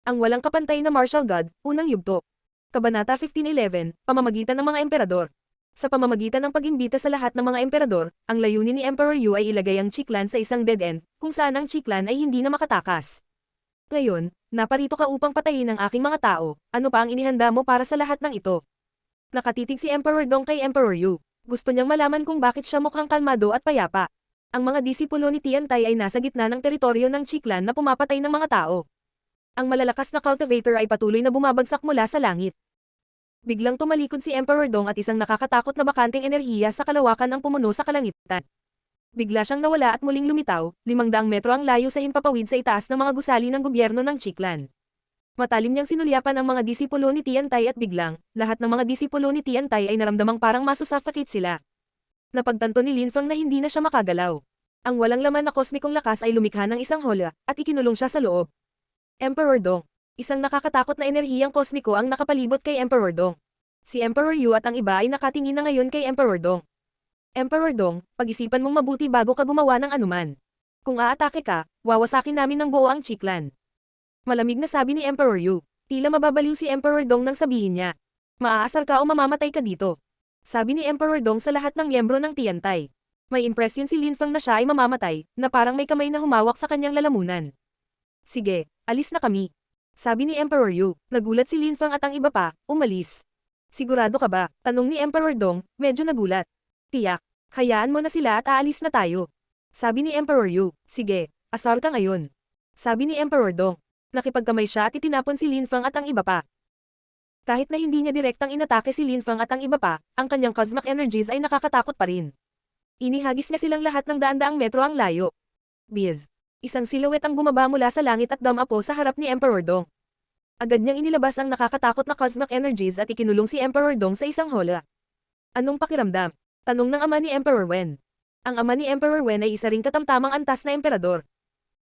Ang walang kapantay na martial god, unang yugto. Kabanata 1511, pamamagitan ng mga emperador. Sa pamamagitan ng pag-imbita sa lahat ng mga emperador, ang layunin ni Emperor Yu ay ilagay ang Chiklan sa isang dead end, kung saan ang Chiklan ay hindi na makatakas. Ngayon, naparito ka upang patayin ang aking mga tao, ano pa ang inihanda mo para sa lahat ng ito? Nakatitig si Emperor Dong kay Emperor Yu. Gusto niyang malaman kung bakit siya mukhang kalmado at payapa. Ang mga disipulo ni Tiantai ay nasa gitna ng teritoryo ng Chiklan na pumapatay ng mga tao. Ang malalakas na cultivator ay patuloy na bumabagsak mula sa langit. Biglang tumalikod si Emperor Dong at isang nakakatakot na bakanteng enerhiya sa kalawakan ang pumuno sa kalangitan. Bigla siyang nawala at muling lumitaw, 500 metro ang layo sa himpapawid sa itaas ng mga gusali ng gobyerno ng Chiklan. Matalim niyang sinulyapan ang mga disipulo ni Tiantai at biglang, lahat ng mga disipulo ni Tiantai ay naramdamang parang masusuffocate sila. Napagtanto ni Lin Feng na hindi na siya makagalaw. Ang walang laman na kosmikong lakas ay lumikha ng isang hola, at ikinulong siya sa loob. Emperor Dong. Isang nakakatakot na enerhiyang kosmiko ang nakapalibot kay Emperor Dong. Si Emperor Yu at ang iba ay nakatingin na ngayon kay Emperor Dong. Emperor Dong, pag-isipan mong mabuti bago ka gumawa ng anuman. Kung aatake ka, wawasakin namin ng buo ang Chiklan. Malamig na sabi ni Emperor Yu. Tila mababaliw si Emperor Dong nang sabihin niya. Maaasar ka o mamamatay ka dito. Sabi ni Emperor Dong sa lahat ng miyembro ng Tiantai. May impresyon si Lin Feng na siya ay mamamatay, na parang may kamay na humawak sa kanyang lalamunan. Sige, alis na kami. Sabi ni Emperor Yu. Nagulat si Lin Feng at ang iba pa, umalis. Sigurado ka ba? Tanong ni Emperor Dong, medyo nagulat. Tiyak, hayaan mo na sila at aalis na tayo. Sabi ni Emperor Yu. Sige, asar ka ngayon. Sabi ni Emperor Dong. Nakipagkamay siya at itinapon si Lin Feng at ang iba pa. Kahit na hindi niya direktang inatake si Lin Feng at ang iba pa, ang kanyang cosmic energies ay nakakatakot pa rin. Inihagis niya silang lahat ng daan-daang metro ang layo. Biz. Isang silhouette ang bumaba mula sa langit at damapo sa harap ni Emperor Dong. Agad niyang inilabas ang nakakatakot na cosmic energies at ikinulong si Emperor Dong sa isang hola. Anong pakiramdam? Tanong ng ama ni Emperor Wen. Ang ama ni Emperor Wen ay isa ring katamtamang antas na emperador.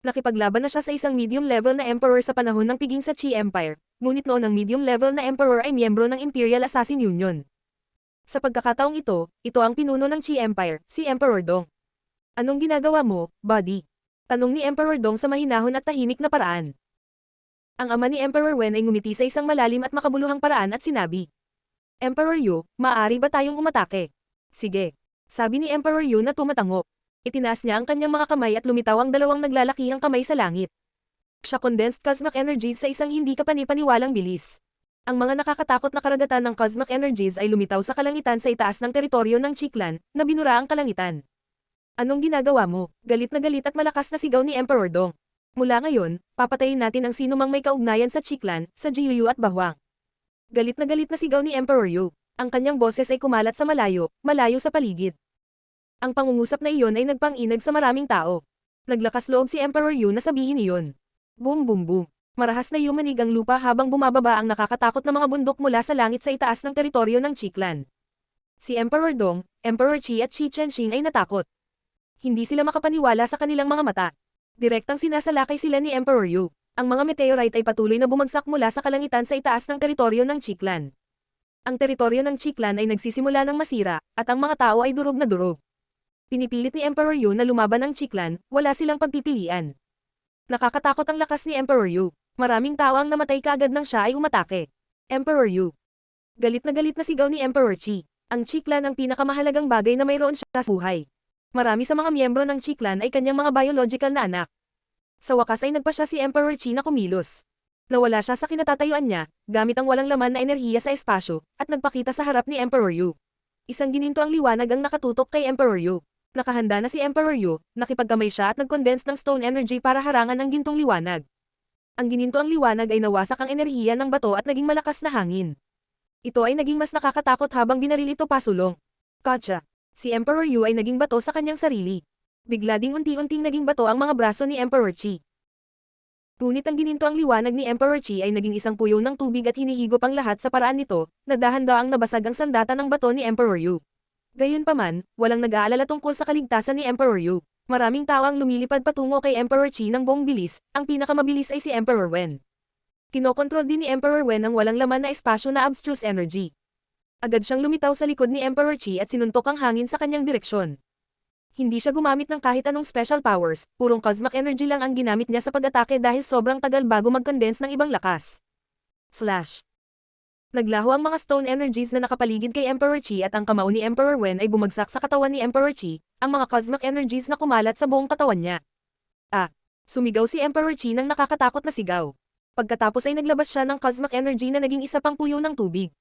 Nakipaglaban na siya sa isang medium-level na emperor sa panahon ng piging sa Qi Empire, ngunit noon ang medium-level na emperor ay miyembro ng Imperial Assassin Union. Sa pagkakataong ito ang pinuno ng Qi Empire, si Emperor Dong. Anong ginagawa mo, buddy? Tanong ni Emperor Dong sa mahinahon at tahimik na paraan. Ang ama ni Emperor Wen ay ngumiti sa isang malalim at makabuluhang paraan at sinabi. Emperor Yu, maaari ba tayong umatake? Sige. Sabi ni Emperor Yu na tumatango. Itinaas niya ang kanyang mga kamay at lumitaw ang dalawang naglalakihang kamay sa langit. Siya condensed cosmic energies sa isang hindi kapani-paniwalang bilis. Ang mga nakakatakot na karagatan ng cosmic energies ay lumitaw sa kalangitan sa itaas ng teritoryo ng Chiklan, na binura ang kalangitan. Anong ginagawa mo? Galit na galit at malakas na sigaw ni Emperor Dong. Mula ngayon, papatayin natin ang sinumang may kaugnayan sa Chiklan, sa Jiuyu at Bahwang. Galit na sigaw ni Emperor Yu. Ang kanyang boses ay kumalat sa malayo sa paligid. Ang pangungusap na iyon ay nagpang-inag sa maraming tao. Naglakas loob si Emperor Yu na sabihin iyon. Boom boom boom. Marahas na yumanig ang lupa habang bumababa ang nakakatakot na mga bundok mula sa langit sa itaas ng teritoryo ng Chiklan. Si Emperor Dong, Emperor Qi at Qi Chenxing ay natakot. Hindi sila makapaniwala sa kanilang mga mata. Direktang sinasalakay sila ni Emperor Yu. Ang mga meteorite ay patuloy na bumagsak mula sa kalangitan sa itaas ng teritoryo ng Chiklan. Ang teritoryo ng Chiklan ay nagsisimula ng masira, at ang mga tao ay durog na durog. Pinipilit ni Emperor Yu na lumaban ang Chiklan, wala silang pagpipilian. Nakakatakot ang lakas ni Emperor Yu. Maraming tao ang namatay kaagad nang siya ay umatake. Emperor Yu. Galit na sigaw ni Emperor Qi. Ang Chiklan ang pinakamahalagang bagay na mayroon siya sa buhay. Marami sa mga miyembro ng Chiklan ay kanyang mga biological na anak. Sa wakas ay nagpa siya si Emperor Qi na kumilos. Nawala siya sa kinatatayuan niya, gamit ang walang laman na enerhiya sa espasyo, at nagpakita sa harap ni Emperor Yu. Isang gininto ang liwanag ang nakatutok kay Emperor Yu. Nakahanda na si Emperor Yu, nakipagkamay siya at nag-condense ng stone energy para harangan ang gintong liwanag. Ang gininto ang liwanag ay nawasak ang enerhiya ng bato at naging malakas na hangin. Ito ay naging mas nakakatakot habang binaril ito pasulong. Gotcha! Si Emperor Yu ay naging bato sa kanyang sarili. Bigla ding unti-unting naging bato ang mga braso ni Emperor Qi. Ngunit ang gininto ang liwanag ni Emperor Qi ay naging isang puyo ng tubig at hinihigop ang lahat sa paraan nito, na dahan-daang nabasag ang sandata ng bato ni Emperor Yu. Gayunpaman, walang nag-aalala tungkol sa kaligtasan ni Emperor Yu. Maraming tao ang lumilipad patungo kay Emperor Qi ng buong bilis, ang pinakamabilis ay si Emperor Wen. Kinokontrol din ni Emperor Wen ang walang laman na espasyo na abstruse energy. Agad siyang lumitaw sa likod ni Emperor Qi at sinuntok ang hangin sa kanyang direksyon. Hindi siya gumamit ng kahit anong special powers, purong cosmic energy lang ang ginamit niya sa pag-atake dahil sobrang tagal bago mag-condense ng ibang lakas. Slash. Naglaho ang mga stone energies na nakapaligid kay Emperor Qi at ang kamao ni Emperor Wen ay bumagsak sa katawan ni Emperor Qi, ang mga cosmic energies na kumalat sa buong katawan niya. Sumigaw si Emperor Qi ng nakakatakot na sigaw. Pagkatapos ay naglabas siya ng cosmic energy na naging isa pang puyo ng tubig.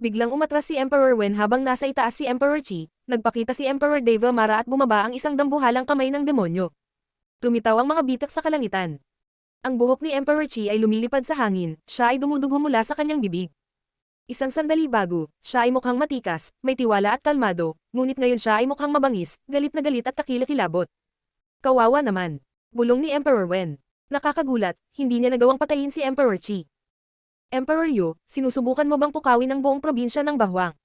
Biglang umatras si Emperor Wen habang nasa itaas si Emperor Qi, nagpakita si Emperor Devil Mara at bumaba ang isang dambuhalang kamay ng demonyo. Lumitaw ang mga bitak sa kalangitan. Ang buhok ni Emperor Qi ay lumilipad sa hangin, siya ay dumudugo mula sa kanyang bibig. Isang sandali bago, siya ay mukhang matikas, may tiwala at kalmado, ngunit ngayon siya ay mukhang mabangis, galit na galit at kakilakilabot. Kawawa naman. Bulong ni Emperor Wen. Nakakagulat, hindi niya nagawang patayin si Emperor Qi. Emperor Yu, sinusubukan mo bang pukawin ang buong probinsya ng Bahwang?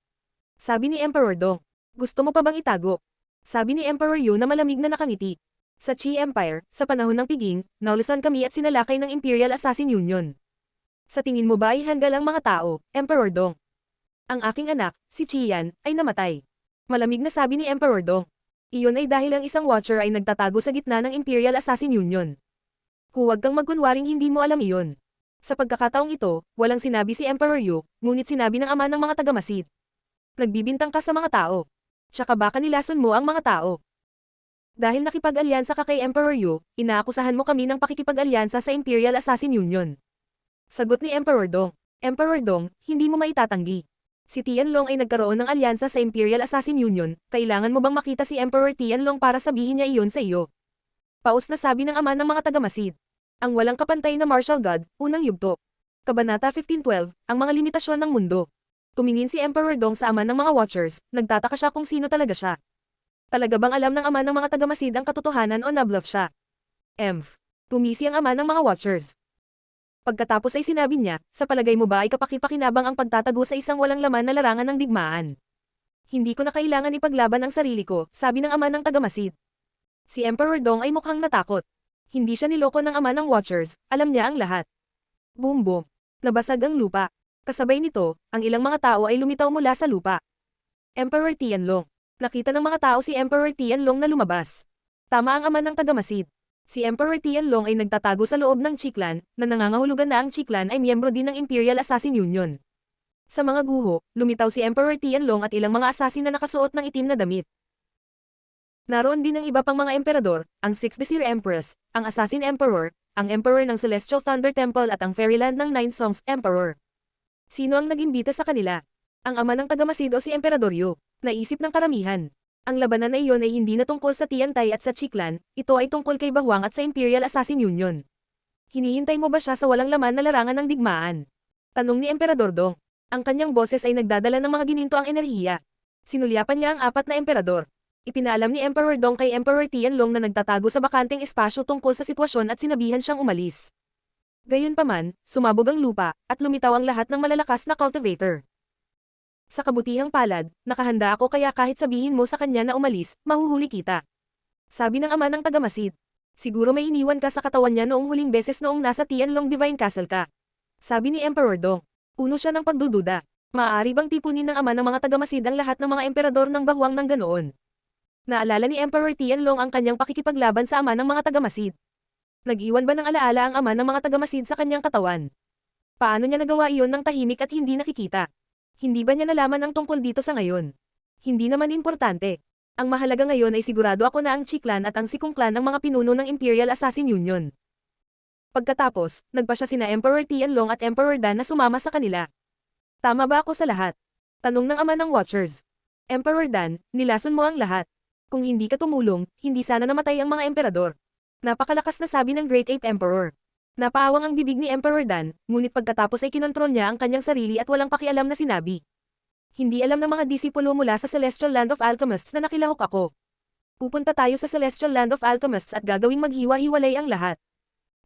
Sabi ni Emperor Dong. Gusto mo pa bang itago? Sabi ni Emperor Yu na malamig na nakangiti. Sa Qi Empire, sa panahon ng piging, naulusan kami at sinalakay ng Imperial Assassin Union. Sa tingin mo ba ay hanggal ang mga tao, Emperor Dong? Ang aking anak, si Qian, ay namatay. Malamig na sabi ni Emperor Dong. Iyon ay dahil ang isang watcher ay nagtatago sa gitna ng Imperial Assassin Union. Huwag kang magkunwaring hindi mo alam iyon. Sa pagkakataong ito, walang sinabi si Emperor Yu, ngunit sinabi ng ama ng mga tagamasid. Nagbibintang ka sa mga tao. Tsaka baka nilason mo ang mga tao. Dahil nakipag-alyansa ka kay Emperor Yu, inaakusahan mo kami ng pakikipag-alyansa sa Imperial Assassin Union. Sagot ni Emperor Dong. Emperor Dong, hindi mo maitatanggi. Si Tianlong ay nagkaroon ng alyansa sa Imperial Assassin Union, kailangan mo bang makita si Emperor Tianlong para sabihin niya iyon sa iyo? Paus na sabi ng ama ng mga tagamasid. Ang walang kapantay na martial god, unang yugto. Kabanata 1512, ang mga limitasyon ng mundo. Tumingin si Emperor Dong sa ama ng mga watchers, nagtataka siya kung sino talaga siya. Talaga bang alam ng ama ng mga tagamasid ang katotohanan o nabluff siya? Tumisi ang ama ng mga watchers. Pagkatapos ay sinabi niya, sa palagay mo ba ay kapakipakinabang ang pagtatago sa isang walang laman na larangan ng digmaan? Hindi ko na kailangan ipaglaban ang sarili ko, sabi ng ama ng tagamasid. Si Emperor Dong ay mukhang natakot. Hindi siya niloko ng ama ng watchers, alam niya ang lahat. Boom boom. Nabasag ang lupa. Kasabay nito, ang ilang mga tao ay lumitaw mula sa lupa. Emperor Tianlong. Nakita ng mga tao si Emperor Tianlong na lumabas. Tama ang ama ng tagamasid. Si Emperor Tianlong ay nagtatago sa loob ng Qi Clan, na nangangahulugan na ang Qi Clan ay miyembro din ng Imperial Assassin Union. Sa mga guho, lumitaw si Emperor Tianlong at ilang mga assassin na nakasuot ng itim na damit. Naroon din ang iba pang mga emperador, ang Sixth Desir Empress, ang Assassin Emperor, ang Emperor ng Celestial Thunder Temple at ang Fairyland ng Nine Songs Emperor. Sino ang nag-imbita sa kanila? Ang ama ng tagamasid o si Emperador Yu. Naisip ng karamihan. Ang labanan na iyon ay hindi na tungkol sa Tiantai at sa Qi Clan, ito ay tungkol kay Bahwang at sa Imperial Assassin Union. Hinihintay mo ba siya sa walang laman na larangan ng digmaan? Tanong ni Emperador Dong. Ang kanyang boses ay nagdadala ng mga gininto ang enerhiya. Sinulyapan niya ang apat na emperador. Ipinaalam ni Emperor Dong kay Emperor Tianlong na nagtatago sa bakanteng espasyo tungkol sa sitwasyon at sinabihan siyang umalis. Gayunpaman, sumabog ang lupa, at lumitaw ang lahat ng malalakas na cultivator. Sa kabutihang palad, nakahanda ako kaya kahit sabihin mo sa kanya na umalis, mahuhuli kita. Sabi ng ama ng tagamasid. Siguro may iniwan ka sa katawan niya noong huling beses noong nasa Tianlong Divine Castle ka. Sabi ni Emperor Dong. Puno siya ng pagdududa. Maaari bang tipunin ng ama ng mga tagamasid ang lahat ng mga emperador ng Bahwang ng ganoon? Naalala ni Emperor Tianlong ang kanyang pakikipaglaban sa ama ng mga tagamasid. Nag-iwan ba ng alaala ang ama ng mga tagamasid sa kanyang katawan? Paano niya nagawa iyon ng tahimik at hindi nakikita? Hindi ba niya nalaman ang tungkol dito sa ngayon? Hindi naman importante. Ang mahalaga ngayon ay sigurado ako na ang Qi Clan at ang Sikong Clan ang mga pinuno ng Imperial Assassin Union. Pagkatapos, nagpa siya sina Emperor Tianlong at Emperor Dan na sumama sa kanila. Tama ba ako sa lahat? Tanong ng ama ng Watchers. Emperor Dan, nilason mo ang lahat. Kung hindi ka tumulong, hindi sana namatay ang mga emperador. Napakalakas na sabi ng Great Ape Emperor. Napaawang ang bibig ni Emperor Dan, ngunit pagkatapos ay kinontrol niya ang kanyang sarili at walang pakialam na sinabi. Hindi alam ng mga disipulo mula sa Celestial Land of Alchemists na nakilahok ako. Pupunta tayo sa Celestial Land of Alchemists at gagawing maghiwa-hiwalay ang lahat.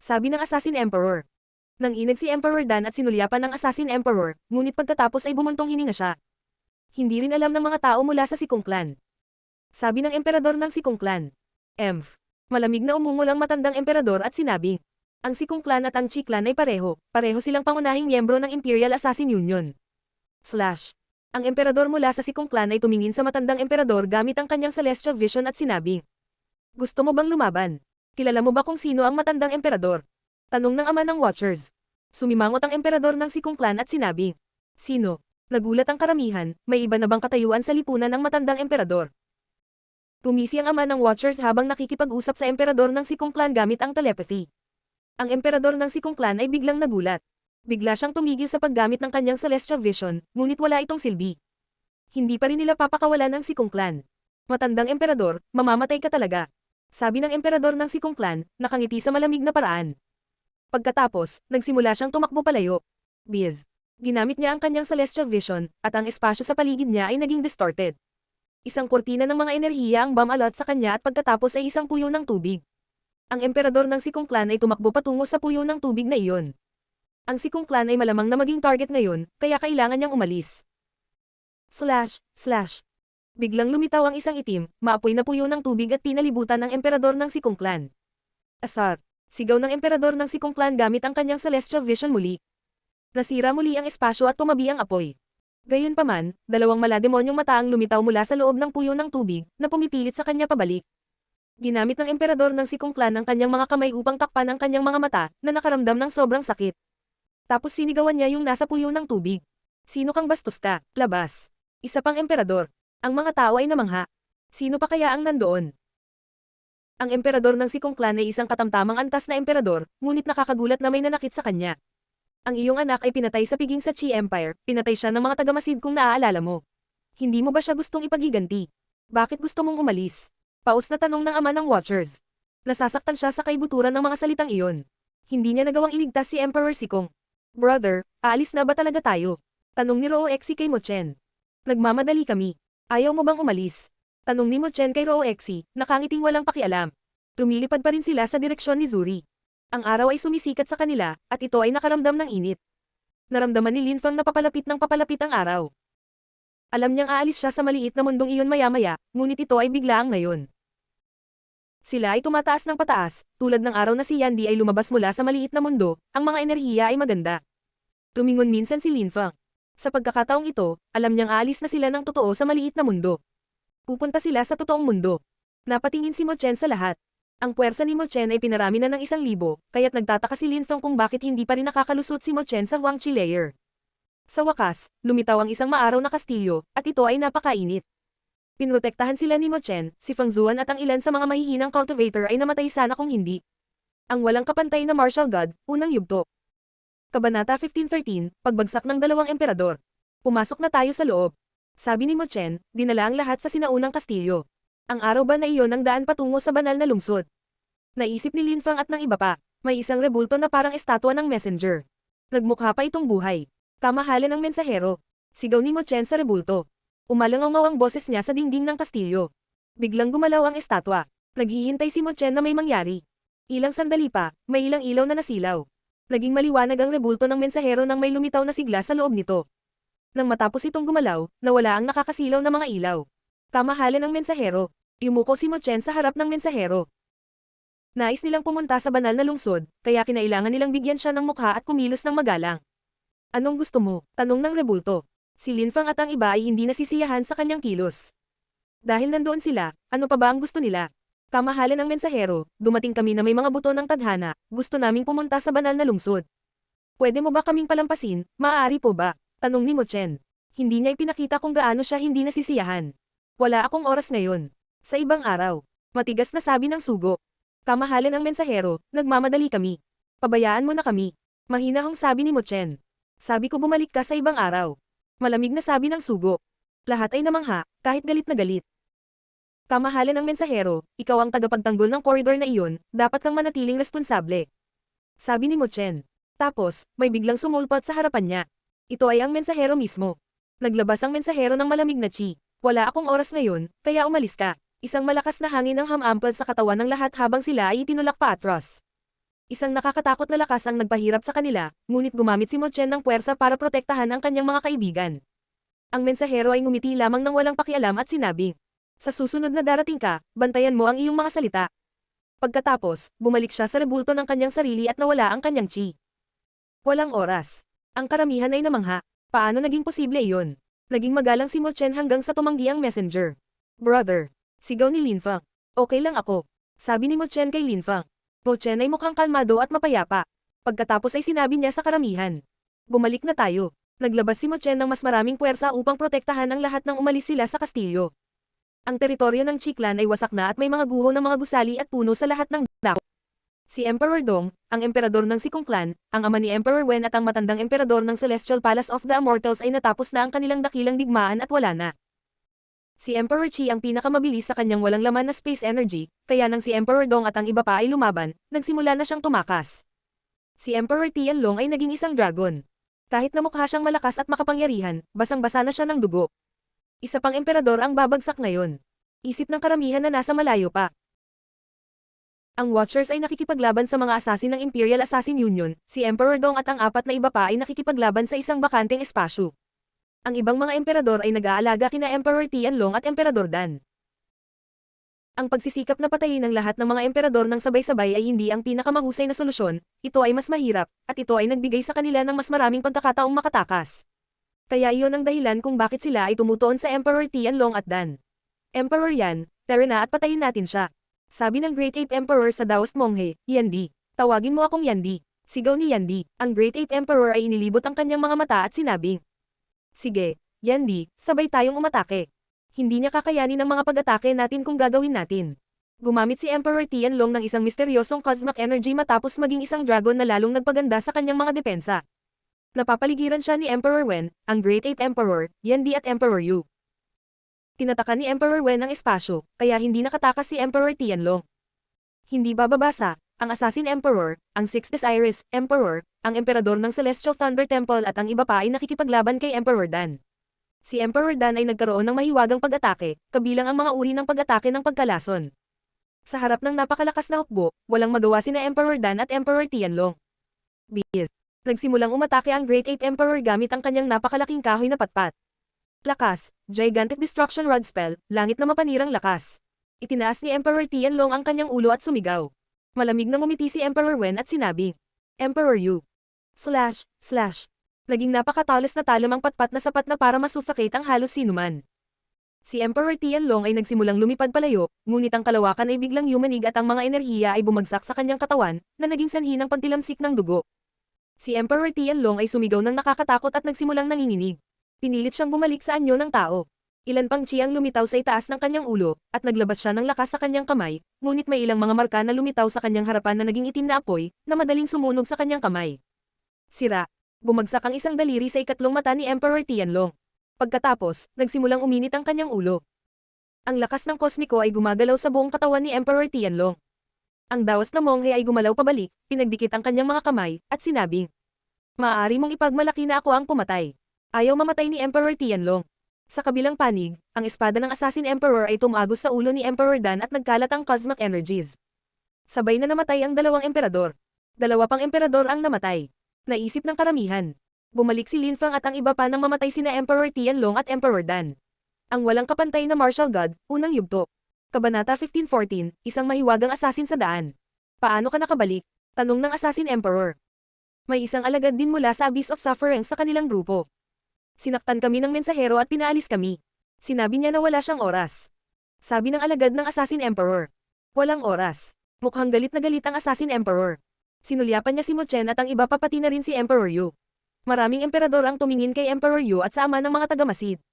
Sabi ng Assassin Emperor. Nanginag si Emperor Dan at sinulyapan ng Assassin Emperor, ngunit pagkatapos ay bumuntong hininga siya. Hindi rin alam ng mga tao mula sa Sikong Clan. Sabi ng Emperador ng Sikong Clan. Malamig na umungol ang matandang emperador at sinabing. Ang Sikong Clan at ang Qi Clan ay pareho silang pangunahing miyembro ng Imperial Assassin Union. Ang emperador mula sa Sikong Clan ay tumingin sa matandang emperador gamit ang kanyang celestial vision at sinabi, "Gusto mo bang lumaban? Kilala mo ba kung sino ang matandang emperador?" Tanong ng ama ng Watchers. Sumimangot ang emperador ng Sikong Clan at sinabi, "Sino?" Nagulat ang karamihan, may iba na bang katayuan sa lipunan ng matandang emperador? Tumisi ang ama ng Watchers habang nakikipag-usap sa emperador ng Sikong Clan gamit ang telepathy. Ang emperador ng Sikong Clan ay biglang nagulat. Bigla siyang tumigil sa paggamit ng kanyang celestial vision, ngunit wala itong silbi. Hindi pa rin nila papakawalan ang Sikong Clan. "Matandang emperador, mamamatay ka talaga," sabi ng emperador ng Sikong Clan, nakangiti sa malamig na paraan. Pagkatapos, nagsimula siyang tumakbo palayo. Biz. Ginamit niya ang kanyang celestial vision, at ang espasyo sa paligid niya ay naging distorted. Isang kurtina ng mga enerhiya ang bumalot sa kanya at pagkatapos ay isang puyo ng tubig. Ang emperador ng Sikong Clan ay tumakbo patungo sa puyo ng tubig na iyon. Ang Sikong Clan ay malamang na maging target ngayon, kaya kailangan niyang umalis. Slash, slash. Biglang lumitaw ang isang itim, maapoy na puyo ng tubig at pinalibutan ng emperador ng Sikong Clan. Asar. Sigaw ng emperador ng Sikong Clan gamit ang kanyang celestial vision muli. Nasira muli ang espasyo at tumabi ang apoy. Gayunpaman, dalawang malademonyong mata ang lumitaw mula sa loob ng puyo ng tubig, na pumipilit sa kanya pabalik. Ginamit ng emperador ng Sikong Clan ang kanyang mga kamay upang takpan ang kanyang mga mata, na nakaramdam ng sobrang sakit. Tapos sinigawan niya yung nasa puyo ng tubig. "Sino kang bastos ka? Labas." Isa pang emperador. Ang mga tao ay namangha. Sino pa kaya ang nandoon? Ang emperador ng Sikong Clan ay isang katamtamang antas na emperador, ngunit nakakagulat na may nanakit sa kanya. "Ang iyong anak ay pinatay sa piging sa Qi Empire, pinatay siya ng mga tagamasid kung naaalala mo. Hindi mo ba siya gustong ipagiganti? Bakit gusto mong umalis?" Paus na tanong ng ama ng Watchers. Nasasaktan siya sa kaibuturan ng mga salitang iyon. Hindi niya nagawang iligtas si Emperor Sikong. "Brother, aalis na ba talaga tayo?" Tanong ni Rooexi kay Mochen. "Nagmamadali kami. Ayaw mo bang umalis?" Tanong ni Mochen kay Rooexi, nakangiting walang pakialam. Tumilipad pa rin sila sa direksyon ni Zuri. Ang araw ay sumisikat sa kanila, at ito ay nakaramdam ng init. Naramdaman ni Linfang na papalapit ng papalapit ang araw. Alam niyang aalis siya sa maliit na mundong iyon maya-maya, ngunit ito ay biglaang ngayon. Sila ay tumataas ng pataas, tulad ng araw na si Yandy ay lumabas mula sa maliit na mundo, ang mga enerhiya ay maganda. Tumingon minsan si Linfang. Sa pagkakataong ito, alam niyang aalis na sila ng totoo sa maliit na mundo. Pupunta sila sa totoong mundo. Napatingin si Mochen sa lahat. Ang puwersa ni Mochen ay pinarami na ng 1,000, kaya't nagtataka si Linfang kung bakit hindi pa rin nakakalusot si Mochen sa Huangqi layer. Sa wakas, lumitaw ang isang maaraw na kastilyo, at ito ay napakainit. Pinrotektahan sila ni Mochen, si Fangzuan at ang ilan sa mga mahihinang cultivator ay namatay sana kung hindi. Ang walang kapantay na martial god, unang yugto. Kabanata 1513, Pagbagsak ng dalawang emperador. "Pumasok na tayo sa loob," sabi ni Mochen, dinala ang lahat sa sinaunang kastilyo. Ang araw ba na iyon ang daan patungo sa banal na lungsod? Naisip ni Linfang at ng iba pa, may isang rebulto na parang estatwa ng messenger. Nagmukha pa itong buhay. "Kamahalan ng mensahero," sigaw ni Mochen sa rebulto. Umalangaw ang boses niya sa dingding ng kastilyo. Biglang gumalaw ang estatwa. Naghihintay si Mochen na may mangyari. Ilang sandali pa, may ilang ilaw na nasilaw. Naging maliwanag ang rebulto ng mensahero nang may lumitaw na sigla sa loob nito. Nang matapos itong gumalaw, nawala ang nakakasilaw na mga ilaw. Kamahalan ng mensahero. Yumuko si Mochen sa harap ng mensahero. Nais nilang pumunta sa banal na lungsod, kaya kinailangan nilang bigyan siya ng mukha at kumilos ng magalang. "Anong gusto mo?" tanong ng rebulto. Si Linfang at ang iba ay hindi nasisiyahan sa kanyang kilos. Dahil nandoon sila, ano pa ba ang gusto nila? "Kamahalan ng mensahero, dumating kami na may mga buto ng tadhana, gusto naming pumunta sa banal na lungsod. Pwede mo ba kaming palampasin, maaari po ba?" tanong ni Mochen. Hindi niya ipinakita kung gaano siya hindi nasisiyahan. "Wala akong oras ngayon. Sa ibang araw." Matigas na sabi ng sugo. "Kamahalan ng mensahero, nagmamadali kami. Pabayaan mo na kami." Mahinahong sabi ni Mochen. "Sabi ko bumalik ka sa ibang araw." Malamig na sabi ng sugo. Lahat ay namangha, kahit galit na galit. "Kamahalan ng mensahero, ikaw ang tagapagtanggol ng koridor na iyon, dapat kang manatiling responsable," sabi ni Mochen. Tapos, may biglang sumulpot sa harapan niya. Ito ay ang mensahero mismo. Naglabas ang mensahero ng malamig na chi. "Wala akong oras ngayon, kaya umalis ka." Isang malakas na hangin ang hamampal sa katawan ng lahat habang sila ay itinulak paatras. Isang nakakatakot na lakas ang nagpahirap sa kanila, ngunit gumamit si Mochen ng puwersa para protektahan ang kanyang mga kaibigan. Ang mensahero ay ngumiti lamang ng walang pakialam at sinabi, "Sa susunod na darating ka, bantayan mo ang iyong mga salita." Pagkatapos, bumalik siya sa rebulto ng kanyang sarili at nawala ang kanyang chi. Walang oras. Ang karamihan ay namangha. Paano naging posible iyon? Naging magalang si Mo Chen hanggang sa tumanggi ang messenger. Brother, sigaw ni Lin Fang. Okay lang ako. Sabi ni Mo Chen kay Lin Fang. Mo Chen ay mukhang kalmado at mapayapa. Pagkatapos ay sinabi niya sa karamihan. Bumalik na tayo. Naglabas si Mo Chen ng mas maraming puwersa upang protektahan ang lahat nang umalis sila sa kastilyo. Ang teritoryo ng Chiklan ay wasak na at may mga guho ng mga gusali at puno sa lahat ng dako. Si Emperor Dong, ang emperador ng Sikong Clan, ang ama ni Emperor Wen at ang matandang emperador ng Celestial Palace of the Immortals ay natapos na ang kanilang dakilang digmaan at wala na. Si Emperor Qi ang pinakamabilis sa kanyang walang laman na space energy, kaya nang si Emperor Dong at ang iba pa ay lumaban, nagsimula na siyang tumakas. Si Emperor Tianlong ay naging isang dragon. Kahit na mukha siyang malakas at makapangyarihan, basang-basa na siya ng dugo. Isa pang emperador ang babagsak ngayon. Isip ng karamihan na nasa malayo pa. Ang Watchers ay nakikipaglaban sa mga assassin ng Imperial Assassin Union, si Emperor Dong at ang apat na iba pa ay nakikipaglaban sa isang bakanteng espasyo. Ang ibang mga emperador ay nag-aalaga kina Emperor Tianlong at Emperador Dan. Ang pagsisikap na patayin ang lahat ng mga emperador ng sabay-sabay ay hindi ang pinakamahusay na solusyon, ito ay mas mahirap, at ito ay nagbigay sa kanila ng mas maraming pagkakataong makatakas. Kaya iyon ang dahilan kung bakit sila ay tumutuon sa Emperor Tianlong at Dan. Emperor Yan, tara na at patayin natin siya. Sabi ng Great Ape Emperor sa Daoist Monghe, Yandi. Tawagin mo akong Yandi. Sigaw ni Yandi. Ang Great Ape Emperor ay inilibot ang kanyang mga mata at sinabing, sige, Yandi, sabay tayong umatake. Hindi niya kakayanin ang mga pag-atake natin kung gagawin natin. Gumamit si Emperor Tianlong ng isang misteryosong cosmic energy matapos maging isang dragon na lalong nagpaganda sa kanyang mga depensa. Napapaligiran siya ni Emperor Wen, ang Great Ape Emperor, Yandi at Emperor Yu. Tinataka ni Emperor Wen ang espasyo, kaya hindi nakatakas si Emperor Tianlong. Hindi bababasa, ang Assassin Emperor, ang Sixth Osiris Emperor, ang Emperador ng Celestial Thunder Temple at ang iba pa ay nakikipaglaban kay Emperor Dan. Si Emperor Dan ay nagkaroon ng mahiwagang pag-atake, kabilang ang mga uri ng pag-atake ng pagkalason. Sa harap ng napakalakas na hukbo, walang magawa sina Emperor Dan at Emperor Tianlong. Biz. Nagsimulang umatake ang Great Ape Emperor gamit ang kanyang napakalaking kahoy na patpat. Lakas, Gigantic Destruction Rod Spell, langit na mapanirang lakas. Itinaas ni Emperor Tianlong ang kanyang ulo at sumigaw. Malamig na ngumiti si Emperor Wen at sinabi, Emperor Yu. Slash, slash. Naging napakatalas na talam ang patpat na sapat na para masuffocate ang halos sinuman. Si Emperor Tianlong ay nagsimulang lumipad palayo, ngunit ang kalawakan ay biglang yumanig at ang mga enerhiya ay bumagsak sa kanyang katawan, na naging sanhi ng pagtilamsik ng dugo. Si Emperor Tianlong ay sumigaw ng nakakatakot at nagsimulang nanginginig. Pinilit siyang bumalik sa anyo ng tao. Ilan pang chi ang lumitaw sa itaas ng kanyang ulo, at naglabas siya ng lakas sa kanyang kamay, ngunit may ilang mga marka na lumitaw sa kanyang harapan na naging itim na apoy, na madaling sumunog sa kanyang kamay. Sira. Bumagsak ang isang daliri sa ikatlong mata ni Emperor Tianlong. Pagkatapos, nagsimulang uminit ang kanyang ulo. Ang lakas ng kosmiko ay gumagalaw sa buong katawan ni Emperor Tianlong. Ang daos na monghe ay gumalaw pabalik, pinagdikit ang kanyang mga kamay, at sinabing, maaari mong ipagmalaki na ako ang pumatay. Ayaw mamatay ni Emperor Tianlong. Sa kabilang panig, ang espada ng Assassin Emperor ay tumagos sa ulo ni Emperor Dan at nagkalat ang cosmic energies. Sabay na namatay ang dalawang emperador. Dalawa pang emperador ang namatay. Naisip ng karamihan. Bumalik si Lin Fang at ang iba pa nang mamatay sina Emperor Tianlong at Emperor Dan. Ang walang kapantay na martial god, unang yugto. Kabanata 1514, isang mahiwagang assassin sa daan. Paano ka nakabalik? Tanong ng Assassin Emperor. May isang alagad din mula sa Abyss of Suffering sa kanilang grupo. Sinaktan kami ng mensahero at pinaalis kami. Sinabi niya na wala siyang oras. Sabi ng alagad ng Assassin Emperor. Walang oras. Mukhang galit na galit ang Assassin Emperor. Sinulyapan niya si Mo Chen at ang iba pa pati na rin si Emperor Yu. Maraming emperador ang tumingin kay Emperor Yu at sa ama ng mga taga-Masid.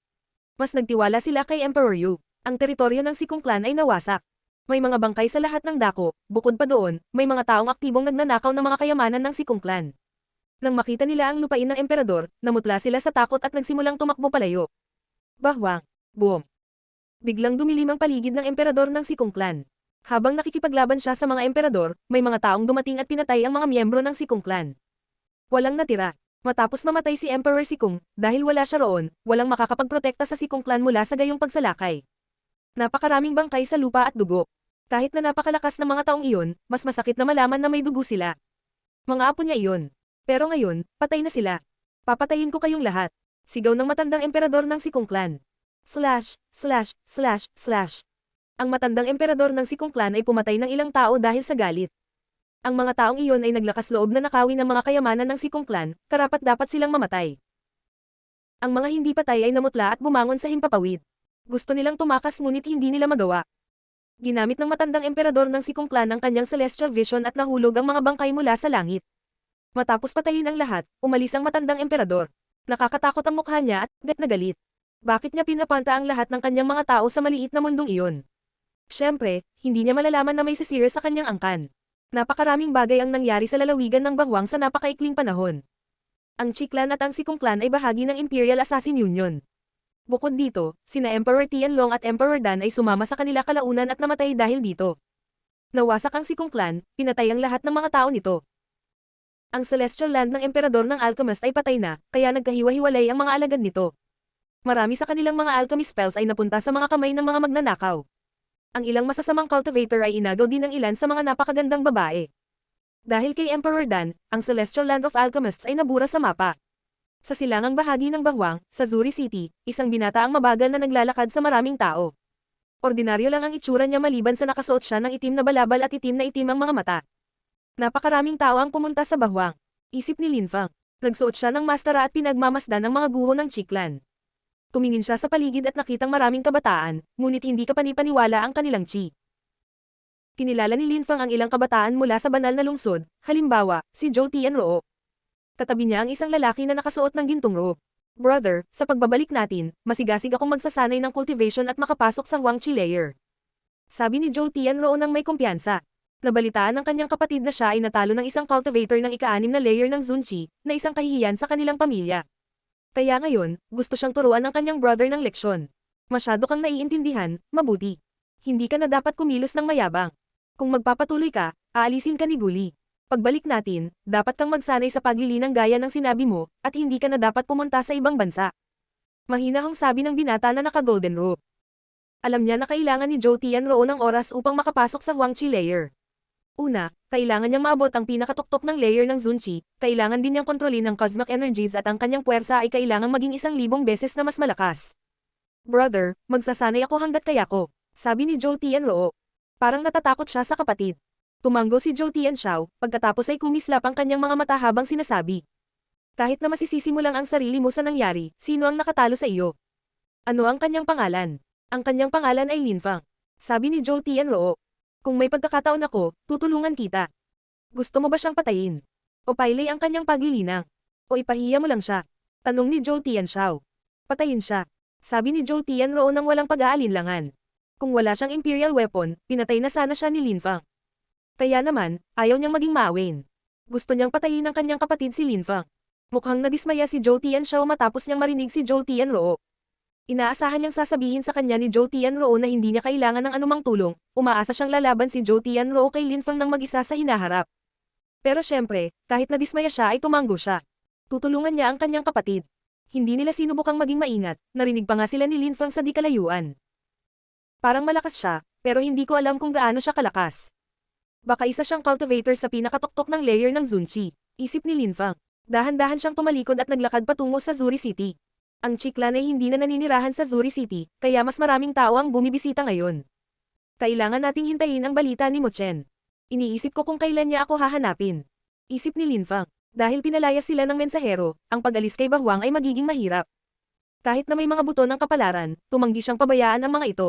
Mas nagtiwala sila kay Emperor Yu. Ang teritoryo ng Sikong Clan ay nawasak. May mga bangkay sa lahat ng dako, bukod pa doon, may mga taong aktibong nagnanakaw ng mga kayamanan ng Sikong Clan. Nang makita nila ang lupain ng emperador, namutla sila sa takot at nagsimulang tumakbo palayo. Bahwang. Boom. Biglang dumilim ang paligid ng emperador ng Sikong Clan. Habang nakikipaglaban siya sa mga emperador, may mga taong dumating at pinatay ang mga miyembro ng Sikong Clan. Walang natira. Matapos mamatay si Emperor Sikong, dahil wala siya roon, walang makakapagprotekta sa Sikong Clan mula sa gayong pagsalakay. Napakaraming bangkay sa lupa at dugo. Kahit na napakalakas ng mga taong iyon, mas masakit na malaman na may dugo sila. Mga apo niya iyon. Pero ngayon, patay na sila. Papatayin ko kayong lahat. Sigaw ng matandang emperador ng Sikong Clan. Slash, slash, slash, slash. Ang matandang emperador ng Sikong Clan ay pumatay ng ilang tao dahil sa galit. Ang mga taong iyon ay naglakas loob na nakawin ang mga kayamanan ng Sikong Clan, karapat-dapat silang mamatay. Ang mga hindi patay ay namutla at bumangon sa himpapawid. Gusto nilang tumakas ngunit hindi nila magawa. Ginamit ng matandang emperador ng Sikong Clan ang kanyang celestial vision at nahulog ang mga bangkay mula sa langit. Matapos patayin ang lahat, umalis ang matandang emperador. Nakakatakot ang mukha niya at galit na galit. Bakit niya pinapanta ang lahat ng kanyang mga tao sa maliit na mundong iyon? Siyempre, hindi niya malalaman na may sisir sa kanyang angkan. Napakaraming bagay ang nangyari sa lalawigan ng Bahwang sa napakaikling panahon. Ang Chi Clan at ang Sikong Clan ay bahagi ng Imperial Assassin Union. Bukod dito, sina Emperor Tianlong at Emperor Dan ay sumama sa kanila kalaunan at namatay dahil dito. Nawasak ang Sikong Clan, pinatay ang lahat ng mga tao nito. Ang Celestial Land ng Emperador ng Alchemist ay patay na, kaya nagkahiwa-hiwalay ang mga alagad nito. Marami sa kanilang mga alchemy spells ay napunta sa mga kamay ng mga magnanakaw. Ang ilang masasamang cultivator ay inagaw din ng ilan sa mga napakagandang babae. Dahil kay Emperor Dan, ang Celestial Land of Alchemists ay nabura sa mapa. Sa silangang bahagi ng Bahwang, sa Zuri City, isang binata ang mabagal na naglalakad sa maraming tao. Ordinaryo lang ang itsura niya maliban sa nakasuot siya ng itim na balabal at itim ang mga mata. Napakaraming tao ang pumunta sa Bahwang. Isip ni Lin Fang. Nagsuot siya ng maskara at pinagmamasdan ng mga guho ng Chi Clan. Tumingin siya sa paligid at nakitang maraming kabataan, ngunit hindi kapanipaniwala ang kanilang chi. Kinilala ni Lin Fang ang ilang kabataan mula sa banal na lungsod, halimbawa, si Zhou Tianruo. Katabi niya ang isang lalaki na nakasuot ng gintong robe. Brother, sa pagbabalik natin, masigasig akong magsasanay ng cultivation at makapasok sa Huang Chi Layer. Sabi ni Zhou Tianruo nang may kumpiyansa. Nabalitaan ng kanyang kapatid na siya ay natalo ng isang cultivator ng ika-6 na layer ng Zunchi, na isang kahihiyan sa kanilang pamilya. Kaya ngayon, gusto siyang turuan ng kanyang brother ng leksyon. Masyado kang naiintindihan, mabuti. Hindi ka na dapat kumilos ng mayabang. Kung magpapatuloy ka, aalisin ka ni Guli. Pagbalik natin, dapat kang magsanay sa paglilinang gaya ng sinabi mo, at hindi ka na dapat pumunta sa ibang bansa. Mahinahong sabi ng binata na naka-golden robe. Alam niya na kailangan ni Zhou Tianruo ng oras upang makapasok sa Huang Chi Layer. Una, kailangan niyang maabot ang pinakatuktok ng layer ng Zunchi, kailangan din niyang kontrolin ang cosmic energies at ang kanyang puwersa ay kailangang maging 1,000 beses na mas malakas. Brother, magsasanay ako hanggat kaya ko, sabi ni Zhou Tianruo. Parang natatakot siya sa kapatid. Tumanggo si Zhou Tianxiao, pagkatapos ay kumislap ang kanyang mga mata habang sinasabi. Kahit na masisisi mo lang ang sarili mo sa nangyari, sino ang nakatalo sa iyo? Ano ang kanyang pangalan? Ang kanyang pangalan ay Lin Fang. Sabi ni Zhou Tianruo. Kung may pagkakataon ako, tutulungan kita. Gusto mo ba siyang patayin? O pailay ang kanyang paglilinang? O ipahiya mo lang siya? Tanong ni Zhou Tianxiao. Patayin siya. Sabi ni Zhou Tianruo nang walang pag-aalinlangan. Kung wala siyang imperial weapon, pinatay na sana siya ni Lin Fang. Kaya naman, ayaw niyang maging maawin. Gusto niyang patayin ang kanyang kapatid si Lin Fang. Mukhang nadismaya si Zhou Tianxiao matapos niyang marinig si Zhou Tianruo. Inaasahan niyang sasabihin sa kanya ni Zhou Tianruo na hindi niya kailangan ng anumang tulong, umaasa siyang lalaban si Zhou Tianruo kay Lin Fang nang mag-isa sa hinaharap. Pero syempre, kahit nadismaya siya ay tumanggo siya. Tutulungan niya ang kanyang kapatid. Hindi nila sinubukang maging maingat, narinig pa nga sila ni Lin Fang sa di kalayuan. Parang malakas siya, pero hindi ko alam kung gaano siya kalakas. Baka isa siyang cultivator sa pinakatuktok ng layer ng Zunchi, isip ni Lin Fang. Dahan-dahan siyang tumalikod at naglakad patungo sa Zuri City. Ang Chi Clan ay hindi na naninirahan sa Zuri City, kaya mas maraming tao ang bumibisita ngayon. Kailangan nating hintayin ang balita ni Mo Chen. Iniisip ko kung kailan niya ako hahanapin. Isip ni Lin Fang. Dahil pinalayas sila ng mensahero, ang pag-alis kay Bahwang ay magiging mahirap. Kahit na may mga buto ng kapalaran, tumanggi siyang pabayaan ang mga ito.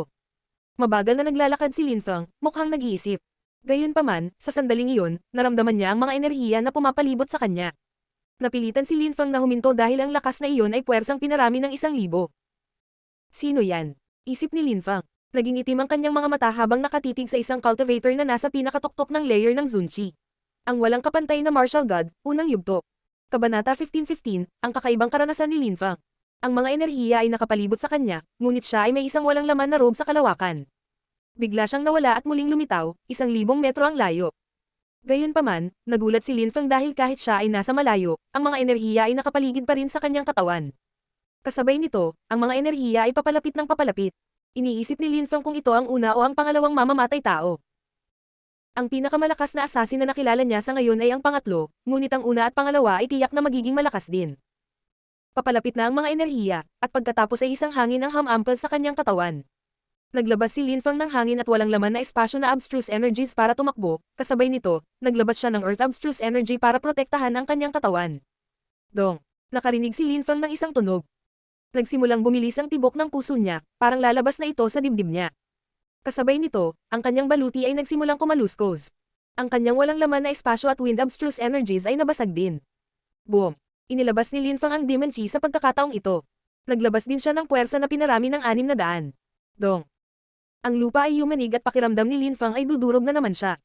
Mabagal na naglalakad si Lin Fang, mukhang nag-iisip. Gayunpaman, sa sandaling iyon, naramdaman niya ang mga enerhiya na pumapalibot sa kanya. Napilitan si Lin Fang na huminto dahil ang lakas na iyon ay puwersang pinarami ng 1,000. Sino yan? Isip ni Lin Fang. Naging itim ang kanyang mga mata habang nakatitig sa isang cultivator na nasa pinakatuktok ng layer ng Zunchi. Ang walang kapantay na martial god, unang yugto. Kabanata 15:15, ang kakaibang karanasan ni Lin Fang. Ang mga enerhiya ay nakapalibot sa kanya, ngunit siya ay may isang walang laman na robe sa kalawakan. Bigla siyang nawala at muling lumitaw, 1,000 metro ang layo. Gayunpaman, nagulat si Lin Fang dahil kahit siya ay nasa malayo, ang mga enerhiya ay nakapaligid pa rin sa kanyang katawan. Kasabay nito, ang mga enerhiya ay papalapit ng papalapit. Iniisip ni Lin Fang kung ito ang una o ang pangalawang mamamatay tao. Ang pinakamalakas na assassin na nakilala niya sa ngayon ay ang pangatlo, ngunit ang una at pangalawa ay tiyak na magiging malakas din. Papalapit na ang mga enerhiya, at pagkatapos ay isang hangin ang hamampal sa kanyang katawan. Naglabas si Lin Fang ng hangin at walang laman na espasyo na abstruse energies para tumakbo, kasabay nito, naglabas siya ng earth abstruse energy para protektahan ang kanyang katawan. Dong! Nakarinig si Lin Fang ng isang tunog. Nagsimulang bumilis ang tibok ng puso niya, parang lalabas na ito sa dibdib niya. Kasabay nito, ang kanyang baluti ay nagsimulang kumaluskos. Ang kanyang walang laman na espasyo at wind abstruse energies ay nabasag din. Boom! Inilabas ni Linfang ang Demon Chi sa pagkakataong ito. Naglabas din siya ng puwersa na pinarami ng 600. Dong! Ang lupa ay yumanig at pakiramdam ni Linfang ay dudurog na naman siya.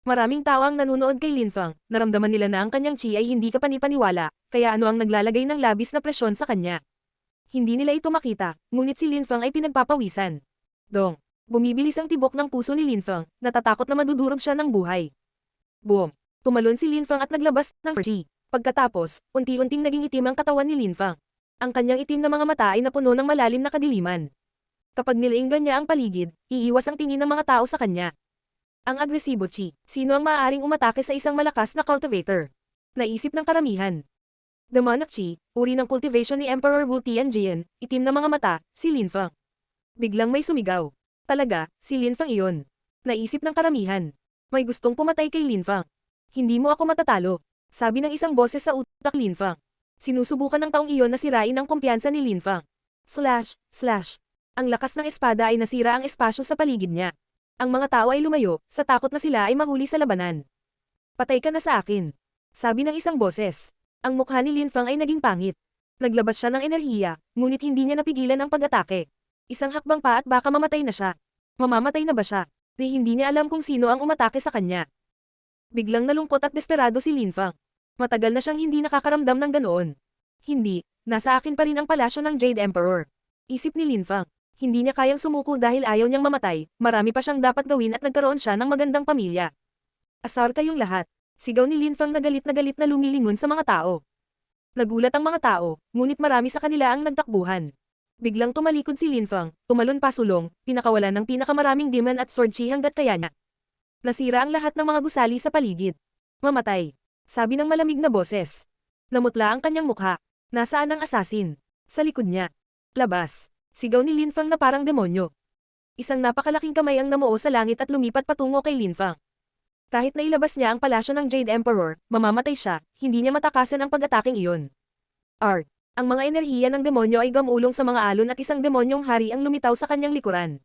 Maraming tao ang nanunood kay Linfang, naramdaman nila na ang kanyang chi ay hindi kapanipaniwala, kaya ano ang naglalagay ng labis na presyon sa kanya. Hindi nila ito makita, ngunit si Linfang ay pinagpapawisan. Dong! Bumibilis ang tibok ng puso ni Linfang, natatakot na madudurog siya ng buhay. Boom! Tumalon si Linfang at naglabas ng chi. Pagkatapos, unti-unting naging itim ang katawan ni Linfang. Ang kanyang itim na mga mata ay napuno ng malalim na kadiliman. Kapag nilainggan niya ang paligid, iiwas ang tingin ng mga tao sa kanya. Ang agresibo chi. Sino ang maaaring umatake sa isang malakas na cultivator? Naisip ng karamihan. Demonic chi, uri ng cultivation ni Emperor Wu Tianjian, itim na mga mata, si Linfang. Biglang may sumigaw. Talaga, si Linfang iyon. Naisip ng karamihan. May gustong pumatay kay Linfang. Hindi mo ako matatalo. Sabi ng isang boses sa utak Linfang. Sinusubukan ng taong iyon na sirain ang kumpiyansa ni Linfang. Slash, slash. Ang lakas ng espada ay nasira ang espasyo sa paligid niya. Ang mga tao ay lumayo, sa takot na sila ay mahuli sa labanan. Patay ka na sa akin. Sabi ng isang boses. Ang mukha ni Linfang ay naging pangit. Naglabas siya ng enerhiya, ngunit hindi niya napigilan ang pag-atake. Isang hakbang pa at baka mamatay na siya. Mamamatay na ba siya? Hindi niya alam kung sino ang umatake sa kanya. Biglang nalungkot at desperado si Linfang. Matagal na siyang hindi nakakaramdam ng ganoon. Hindi, nasa akin pa rin ang palasyo ng Jade Emperor. Isip ni Linfang. Hindi niya kayang sumuko dahil ayaw niyang mamatay, marami pa siyang dapat gawin at nagkaroon siya ng magandang pamilya. Asar kayong lahat. Sigaw ni Linfang na galit na lumilingon sa mga tao. Nagulat ang mga tao, ngunit marami sa kanila ang nagtakbuhan. Biglang tumalikod si Linfang, tumalon pasulong, pinakawalan ng pinakamaraming demon at sword chi hanggat kaya niya. Nasira ang lahat ng mga gusali sa paligid. Mamatay. Sabi ng malamig na boses. Namutla ang kanyang mukha. Nasaan ang assassin? Sa likod niya. Labas. Sigaw ni Linfang na parang demonyo. Isang napakalaking kamay ang namuo sa langit at lumipat patungo kay Linfang. Kahit na ilabas niya ang palasyo ng Jade Emperor, mamamatay siya, hindi niya matakasan ang pag-ataking iyon. Art. Ang mga enerhiya ng demonyo ay gamulong sa mga alon at isang demonyong hari ang lumitaw sa kanyang likuran.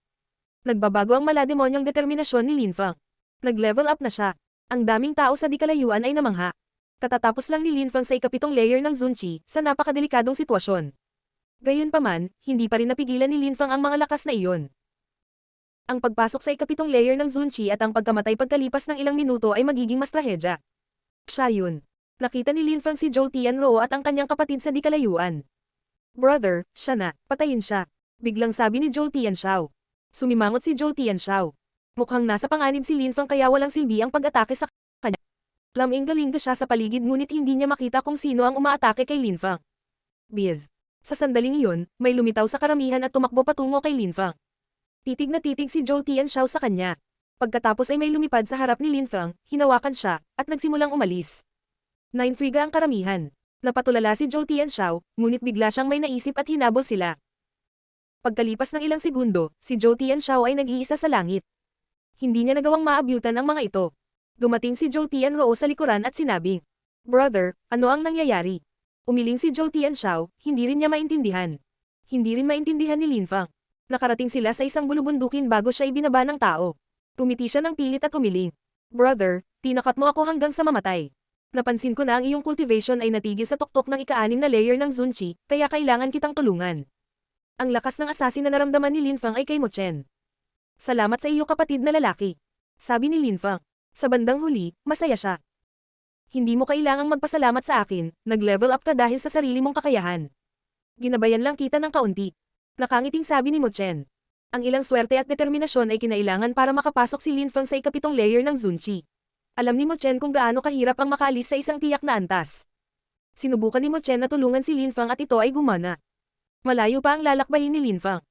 Nagbabago ang malademonyong determinasyon ni Linfang. Nag-level up na siya. Ang daming tao sa di kalayuan ay namangha. Katatapos lang ni Linfang sa ikapitong layer ng Zunchi sa napakadelikadong sitwasyon. Gayunpaman, hindi pa rin napigilan ni Linfang ang mga lakas na iyon. Ang pagpasok sa ikapitong layer ng Zunchi at ang pagkamatay pagkalipas ng ilang minuto ay magiging mas trahedya. Siya yun. Nakita ni Linfang si Zhou Tianruo at ang kanyang kapatid sa di kalayuan. Brother, siya na, patayin siya. Biglang sabi ni Zhou Tianxiao. Sumimangot si Zhou Tianxiao. Mukhang nasa panganib si Linfang kaya walang silbi ang pag-atake sa kanya. Laming-galinga siya sa paligid ngunit hindi niya makita kung sino ang umaatake kay Linfang. Biz. Sa sandaling iyon, may lumitaw sa karamihan at tumakbo patungo kay Linfang. Titig na titig si Zhou Tianxiao sa kanya. Pagkatapos ay may lumipad sa harap ni Linfang, hinawakan siya, at nagsimulang umalis. Naintriga ang karamihan. Napatulala si Zhou Tianxiao, ngunit bigla siyang may naisip at hinabol sila. Pagkalipas ng ilang segundo, si Zhou Tianxiao ay nag-iisa sa langit. Hindi niya nagawang maabyutan ang mga ito. Dumating si Zhou Tianruo sa likuran at sinabing, Brother, ano ang nangyayari? Umiling si Zhou Tianxiao, hindi rin niya maintindihan. Hindi rin maintindihan ni Linfang. Nakarating sila sa isang bulubundukin bago siya ibinaba ng tao. Tumiti siya ng pilit at umiling. Brother, tinakat mo ako hanggang sa mamatay. Napansin ko na ang iyong cultivation ay natigil sa tuktok ng ika-6 na layer ng Zunchi, kaya kailangan kitang tulungan. Ang lakas ng assassin na naramdaman ni Linfang ay kay Mo Chen. Salamat sa iyo kapatid na lalaki. Sabi ni Linfang. Sa bandang huli, masaya siya. Hindi mo kailangang magpasalamat sa akin, nag-level up ka dahil sa sarili mong kakayahan. Ginabayan lang kita ng kaunti. Nakangiting sabi ni Mo Chen. Ang ilang swerte at determinasyon ay kinailangan para makapasok si Linfang sa ikapitong layer ng Zunchi. Alam ni Mo Chen kung gaano kahirap ang makaalis sa isang tiyak na antas. Sinubukan ni Mo Chen na tulungan si Linfang at ito ay gumana. Malayo pa ang lalakbayin ni Linfang.